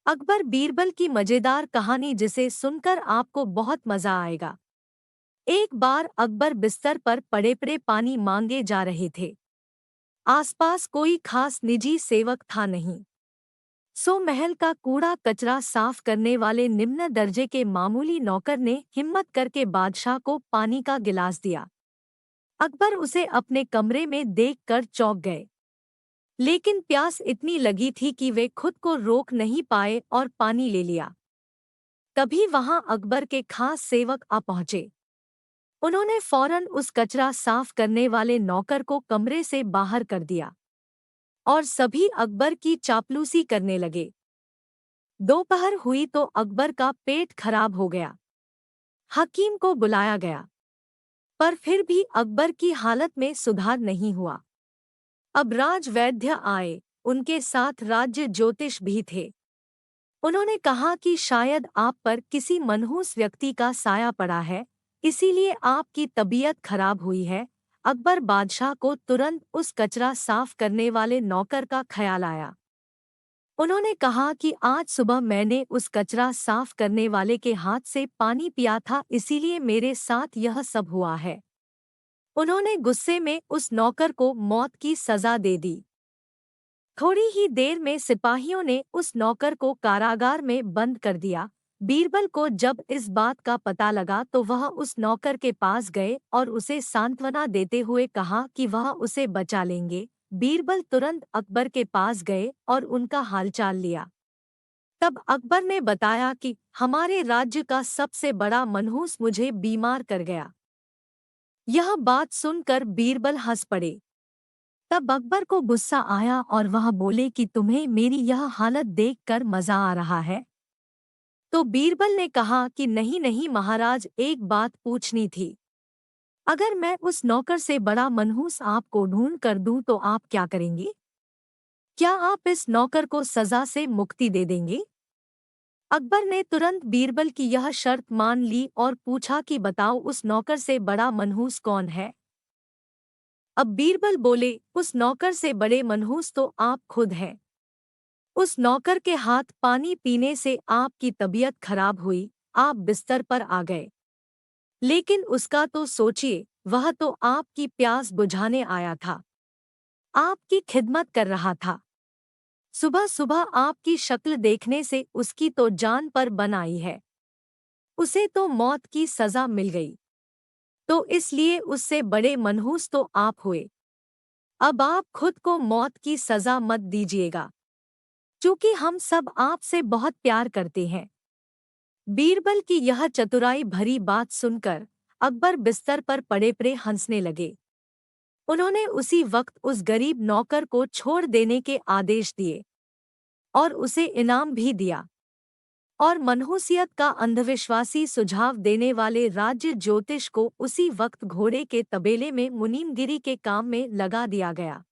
अकबर बीरबल की मजेदार कहानी जिसे सुनकर आपको बहुत मजा आएगा। एक बार अकबर बिस्तर पर पड़े पड़े पानी मांगे जा रहे थे। आसपास कोई खास निजी सेवक था नहीं। सो महल का कूड़ा कचरा साफ करने वाले निम्न दर्जे के मामूली नौकर ने हिम्मत करके बादशाह को पानी का गिलास दिया। अकबर उसे अपने कमरे में देखकर चौंक गए। लेकिन प्यास इतनी लगी थी कि वे खुद को रोक नहीं पाए और पानी ले लिया। तभी वहां अकबर के खास सेवक आ पहुंचे। उन्होंने फौरन उस कचरा साफ करने वाले नौकर को कमरे से बाहर कर दिया और सभी अकबर की चापलूसी करने लगे। दोपहर हुई तो अकबर का पेट खराब हो गया। हकीम को बुलाया गया, पर फिर भी अकबर की हालत में सुधार नहीं हुआ। अब राजवैद्य आए, उनके साथ राज्य ज्योतिष भी थे। उन्होंने कहा कि शायद आप पर किसी मनहूस व्यक्ति का साया पड़ा है, इसीलिए आपकी तबीयत खराब हुई है। अकबर बादशाह को तुरंत उस कचरा साफ करने वाले नौकर का ख्याल आया। उन्होंने कहा कि आज सुबह मैंने उस कचरा साफ करने वाले के हाथ से पानी पिया था, इसीलिए मेरे साथ यह सब हुआ है। उन्होंने गुस्से में उस नौकर को मौत की सजा दे दी। थोड़ी ही देर में सिपाहियों ने उस नौकर को कारागार में बंद कर दिया। बीरबल को जब इस बात का पता लगा तो वह उस नौकर के पास गए और उसे सांत्वना देते हुए कहा कि वह उसे बचा लेंगे। बीरबल तुरंत अकबर के पास गए और उनका हालचाल लिया। तब अकबर ने बताया कि हमारे राज्य का सबसे बड़ा मनहूस मुझे बीमार कर गया। यह बात सुनकर बीरबल हंस पड़े। तब अकबर को गुस्सा आया और वह बोले कि तुम्हें मेरी यह हालत देखकर मजा आ रहा है। तो बीरबल ने कहा कि नहीं नहीं महाराज, एक बात पूछनी थी। अगर मैं उस नौकर से बड़ा मनहूस आपको ढूंढ कर दूं तो आप क्या करेंगे? क्या आप इस नौकर को सजा से मुक्ति दे देंगे? अकबर ने तुरंत बीरबल की यह शर्त मान ली और पूछा कि बताओ उस नौकर से बड़ा मनहूस कौन है? अब बीरबल बोले, उस नौकर से बड़े मनहूस तो आप खुद हैं। उस नौकर के हाथ पानी पीने से आपकी तबीयत खराब हुई, आप बिस्तर पर आ गए। लेकिन उसका तो सोचिए, वह तो आपकी प्यास बुझाने आया था, आपकी खिदमत कर रहा था। सुबह सुबह आपकी शक्ल देखने से उसकी तो जान पर बन आई है। उसे तो मौत की सजा मिल गई, तो इसलिए उससे बड़े मनहूस तो आप हुए। अब आप खुद को मौत की सजा मत दीजिएगा, क्योंकि हम सब आपसे बहुत प्यार करते हैं। बीरबल की यह चतुराई भरी बात सुनकर अकबर बिस्तर पर पड़े पड़े हंसने लगे। उन्होंने उसी वक्त उस गरीब नौकर को छोड़ देने के आदेश दिए और उसे इनाम भी दिया। और मनहूसियत का अंधविश्वासी सुझाव देने वाले राज्य ज्योतिष को उसी वक्त घोड़े के तबेले में मुनीमगिरी के काम में लगा दिया गया।